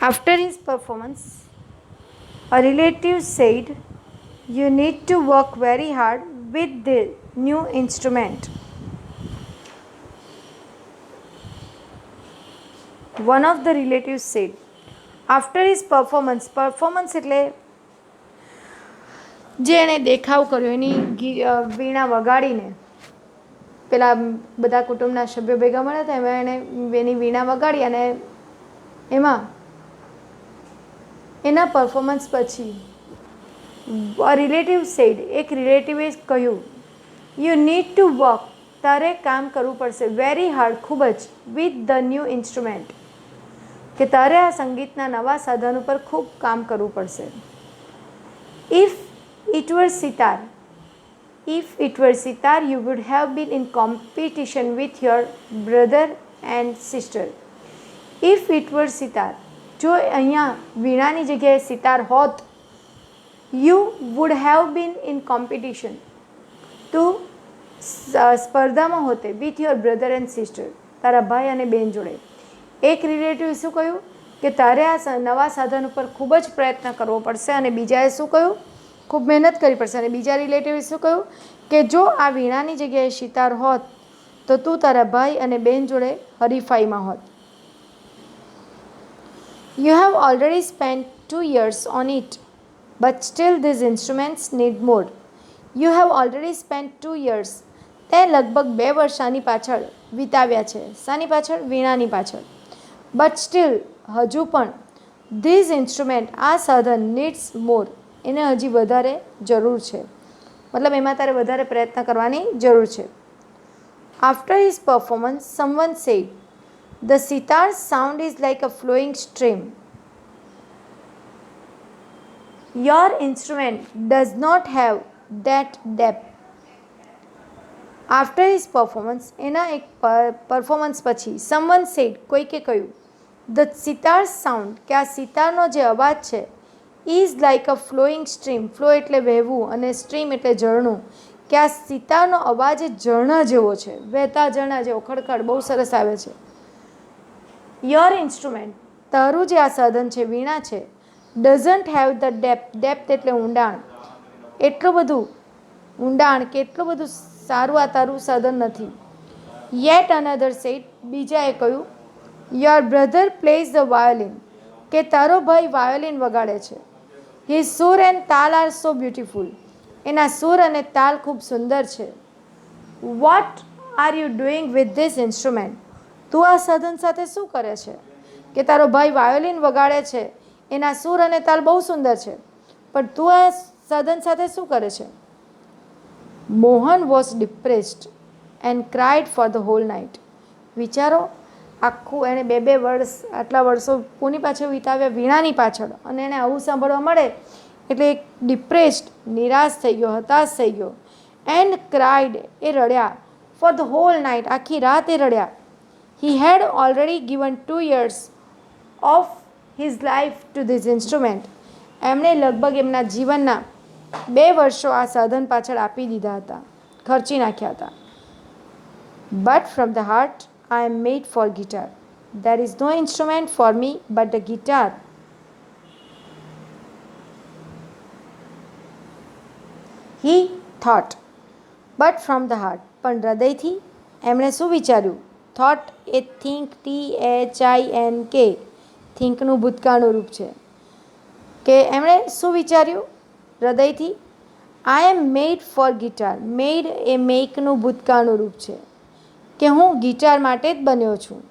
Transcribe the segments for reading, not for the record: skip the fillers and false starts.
After his performance, a relative said, "You need to work very hard with the new instrument." One of the relatives said, after his performance એટલે જે એણે દેખાવ કર્યો એની વીણા વગાડીને પેલા બધા કુટુંબના સભ્યો ભેગા મળ્યા હતા એમાં એણે એની વીણા વગાડી અને એમાં એના પરફોર્મન્સ પછી રિલેટિવ સેડ એક રિલેટિવે કહ્યું, યુ નીડ ટુ વર્ક, તારે કામ કરવું પડશે વેરી હાર્ડ, ખૂબ જ, વિથ ધ ન્યૂ ઇન્સ્ટ્રુમેન્ટ, કે તારે આ સંગીતના નવા સાધન ઉપર ખૂબ કામ કરવું પડશે. If it were sitar, you would have been in competition with your brother and sister. If it were sitar, જો અહીંયા વીણાની જગ્યાએ સિતાર હોત, you would have been in competition, તું સ્પર્ધામાં હોતે with your brother and sister, તારા ભાઈ અને બેન જોડે. એક રિલેટિવ શું કહ્યું કે તારે આ નવા સાધન ઉપર ખૂબ જ પ્રયત્ન કરવો પડશે અને બીજાએ શું કહ્યું, ખૂબ મહેનત કરવી પડશે. અને બીજા રિલેટિવે શું કહ્યું કે જો આ વીણાની જગ્યાએ સિતાર હોત તો તું તારા ભાઈ અને બેન જોડે હરીફાઈમાં હોત. You have already spent 2 years on it, but still these instruments need more. You have already spent 2 years. તે લગભગ 2 વર્ષ આની પાછળ વિતાવ્યા છે. શાની પાછળ? વીણાની પાછળ. But still, હજુ પણ, these instrument, આ સાધન, needs more, એને હજી વધારે જરૂર છે. મતલબ એમાં તારે વધારે પ્રયત્ન કરવાની જરૂર છે. After his performance, someone said, the sitar's sound is like a flowing stream. Your instrument does not have that depth. After his performance, એના એક પરફોર્મન્સ પછી, someone said, કોઈકે કહ્યું, the sitar's sound, કે આ સિતારનો જે અવાજ છે, is like a flowing stream. Flow એટલે વહેવું અને સ્ટ્રીમ એટલે ઝરણું, કે આ સિતારનો અવાજ એ ઝરણા જેવો છે, વહેતા ઝરણા જેવો, ખડખડ, બહુ સરસ આવે છે. યોર ઇન્સ્ટ્રુમેન્ટ, તારું જે આ સાધન છે, વીણા છે, ડઝન્ટ હેવ ધ ડેપ્થ એટલે ઊંડાણ, એટલું બધું ઊંડાણ કે એટલું બધું સારું આ તારું સાધન નથી. યેટ અનધર સેડ, બીજાએ કહ્યું, your brother plays the violin, કે તારો ભાઈ વાયોલિન વગાડે છે. હિઝ સુર એન્ડ તાલ આર સો બ્યુટિફુલ, એના સુર અને તાલ ખૂબ સુંદર છે. What are you doing with this instrument, તું આ સાધન સાથે શું કરે છે? કે તારો ભાઈ વાયોલિન વગાડે છે, એના સુર અને તાલ બહુ સુંદર છે, પણ તું આ સાધન સાથે શું કરે છે? Mohan was depressed and cried for the whole night. વિચારો, આખું એણે 2 વર્ષ, આટલા વર્ષો કોની પાછળ વિતાવ્યા? વીણાની પાછળ, અને એને આવું સાંભળવા મળે એટલે એક ડિપ્રેસ્ડ, નિરાશ થઈ ગયો, હતાશ થઈ ગયો. એન્ડ ક્રાઇડ, એ રડ્યા. ફોર ધ હોલ નાઇટ, આખી રાત એ રડ્યા. He had already given 2 years of his life to this instrument. એમણે લગભગ એમના જીવનના 2 વર્ષો આ સાધન પાછળ આપી દીધા હતા, ખર્ચી નાખ્યા હતા. But from the heart, I am made for guitar. There is no instrument for me but the guitar. He thought, but from the heart, પણ હૃદયથી એમણે શું વિચાર્યું? થોટ એ થિંક, THINK, થિંકનું ભૂતકાળનું રૂપ છે, કે એમણે શું વિચાર્યું હૃદયથી? આઈ એમ મેડ ફોર ગિટાર. મેડ એ મેકનું ભૂતકાળનું રૂપ છે, કે હું ગિટાર માટે જ બન્યો છું.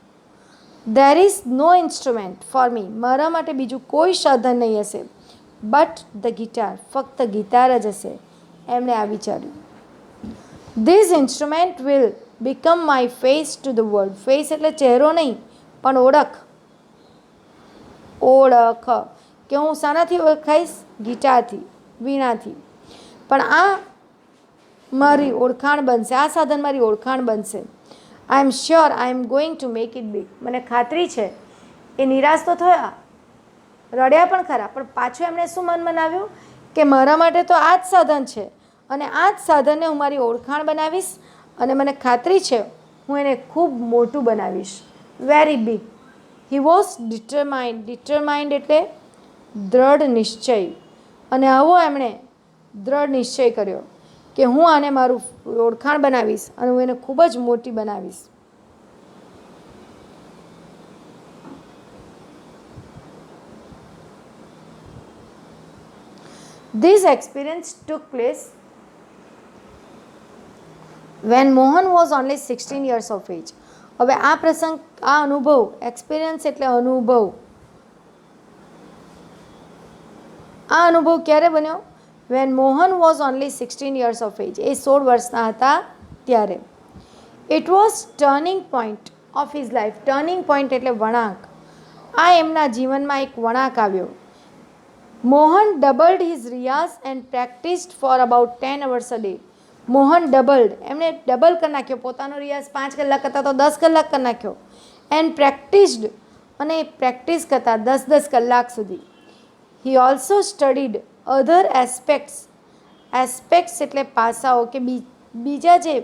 There is no instrument for me, મારા માટે બીજું કોઈ સાધન નહીં હશે, બટ ધ ગિટાર, ફક્ત ગિટાર જ હશે. એમણે આ વિચાર્યું. This instrument will become my face to the world. Face એટલે ચહેરો નહીં, પણ ઓળખ. ઓળખ, કે હું શાનાથી ઓળખાઈશ? ગિટારથી, વીણાથી. પણ આ મારી ઓળખાણ બનશે, આ સાધન મારી ઓળખાણ બનશે. I am sure I am going to make it big. મને ખાતરી છે. એ નિરાશ તો થયા, રડ્યા પણ ખરા, પણ પાછું એમણે શું મન મનાવ્યું કે મારા માટે તો આ જ સાધન છે અને આ જ સાધનને હું મારી ઓળખાણ બનાવીશ અને મને ખાતરી છે હું એને ખૂબ મોટું બનાવીશ, very big. He was determined એટલે દ્રઢ નિશ્ચય, અને આવો એમણે દ્રઢ નિશ્ચય કર્યો કે હું આને મારું ઓળખાણ બનાવીશ અને હું એને ખૂબ જ મોટી બનાવીશ. This experience took place when Mohan was only 16 years of age. હવે આ પ્રસંગ, આ અનુભવ, એક્સપિરિયન્સ એટલે અનુભવ, આ અનુભવ ક્યારે બન્યો? when Mohan was only 16 years of age. એ 16 વર્ષના હતા ત્યારે. It was turning point of his life. Turning point એટલે વળાંક. આ એમના જીવનમાં એક વળાંક આવ્યો. Mohan doubled his riyaz and practised for about 10 hours a day. Mohan doubled, એમણે ડબલ કરી નાખ્યો, પોતાનો રિયાઝ 5 કલાક કરતા તો 10 કલાક કરી નાખ્યો. એન્ડ પ્રેક્ટિસ્ડ, અને પ્રેક્ટિસ કરતા 10-10 કલાક સુધી. He also studied other aspects. Aspects એટલે પાસાઓ, કે બીજા જે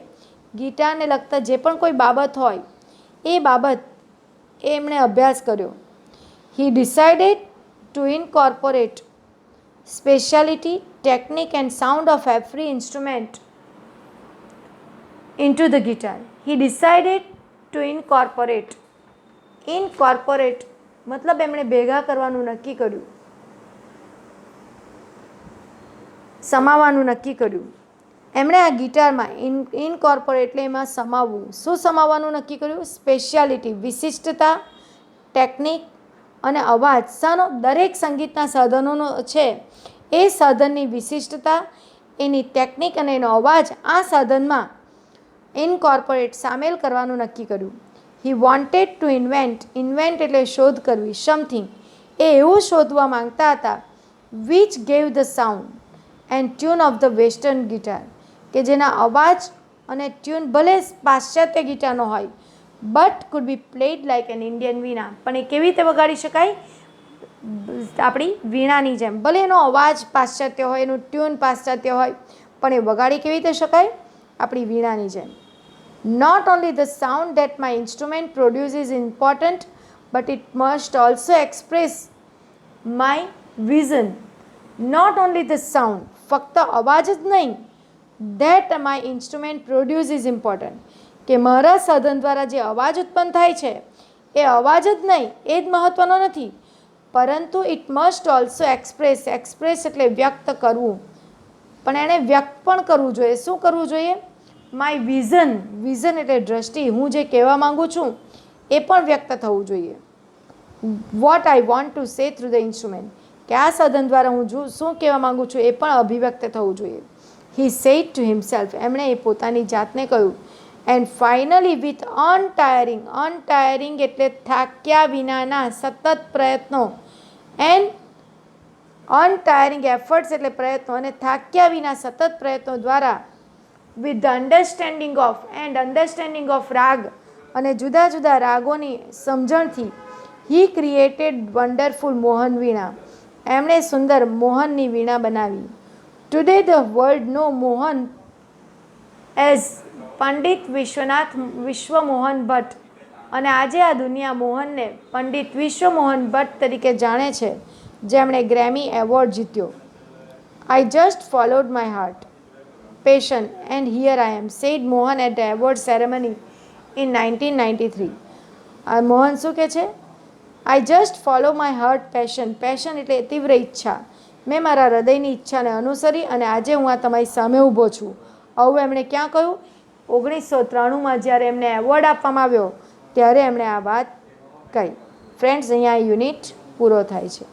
ગીટારને લગતા જે પણ કોઈ બાબત હોય એ બાબત એમણે અભ્યાસ કર્યો. He decided to incorporate speciality, technique and sound of every instrument into the guitar. He decided to incorporate. Incorporate મતલબ એમણે ભેગા કરવાનું નક્કી કર્યું, સમાવવાનું નક્કી કર્યું. એમણે આ ગિટારમાં ઇનકોર્પોરેટ એટલે એમાં સમાવવું. શું સમાવવાનું નક્કી કર્યું? સ્પેશિયાલિટી, વિશિષ્ટતા, ટેકનિક અને અવાજ. શાનો? દરેક સંગીતના સાધનોનો છે એ સાધનની વિશિષ્ટતા, એની ટેકનિક અને એનો અવાજ આ સાધનમાં ઇનકોર્પોરેટ સામેલ કરવાનું નક્કી કર્યું. He wanted to invent. Invent એટલે શોધ કરવી, સમથિંગ. એ એવું શોધવા માંગતા હતા which gave the sound and tune of the western guitar, કે જેના અવાજ અને ટ્યુન ભલે પાશ્ચાત્ય ગિટારનો હોય, but could be played like an Indian veena, પણ એ કેવી રીતે વગાડી શકાય? આપણી વીણાની જેમ. ભલે એનો અવાજ પાશ્ચાત્ય હોય, એનું ટ્યુન પાશ્ચાત્ય હોય, પણ એ વગાડી કેવી રીતે શકાય? આપણી વીણાની જેમ. Not only the sound that my instrument produce is important, but it must also express my vision. Not only the sound, ફક્ત અવાજ જ નહીં, that my instrument produce is important, કે મારા સાધન દ્વારા જે અવાજ ઉત્પન્ન થાય છે એ અવાજ જ નહીં, એ જ મહત્ત્વનો નથી, પરંતુ it must also express. Express એટલે વ્યક્ત કરવું, પણ એણે વ્યક્ત પણ કરવું જોઈએ. શું કરવું જોઈએ? My vision. વિઝન એટલે દ્રષ્ટિ, હું જે કહેવા માગું છું એ પણ વ્યક્ત થવું જોઈએ. What I want to say through the instrument, કે આ સાધન દ્વારા હું શું કહેવા માગું છું એ પણ અભિવ્યક્ત થવું જોઈએ. He said to himself. એમણે એ પોતાની જાતને કહ્યું. And finally with અનટાયરિંગ. અનટાયરિંગ એટલે થાક્યા વિનાના સતત પ્રયત્નો. એન્ડ અનટાયરિંગ એફર્ટ્સ એટલે પ્રયત્નો, અને થાક્યા વિના સતત પ્રયત્નો દ્વારા વિથ ધ અન્ડરસ્ટેન્ડિંગ ઓફ રાગ, અને જુદા જુદા રાગોની સમજણથી he created wonderful Mohan veena. એમણે સુંદર મોહનની વીણા બનાવી. Today the world know Mohan as Pandit Vishwamohan Bhatt, અને આજે આ દુનિયા મોહનને પંડિત વિશ્વમોહન ભટ્ટ તરીકે જાણે છે, જેમણે ગ્રેમી એવોર્ડ જીત્યો. I just followed my heart passion and here I am, said Mohan at the award ceremony in 1993. આ મોહન શું કહે છે? I just follow my heart passion. Passion એટલે તીવ્ર ઈચ્છા. મેં મારા હૃદયની ઈચ્છાને અનુસરી અને આજે હું આ તમારી સામે ઊભો છું. આવું એમણે ક્યાં કહ્યું? 1993માં જ્યારે એમને એવોર્ડ આપવામાં આવ્યો ત્યારે એમણે આ વાત કહી. ફ્રેન્ડ્સ, અહીંયા યુનિટ પૂરો થાય છે.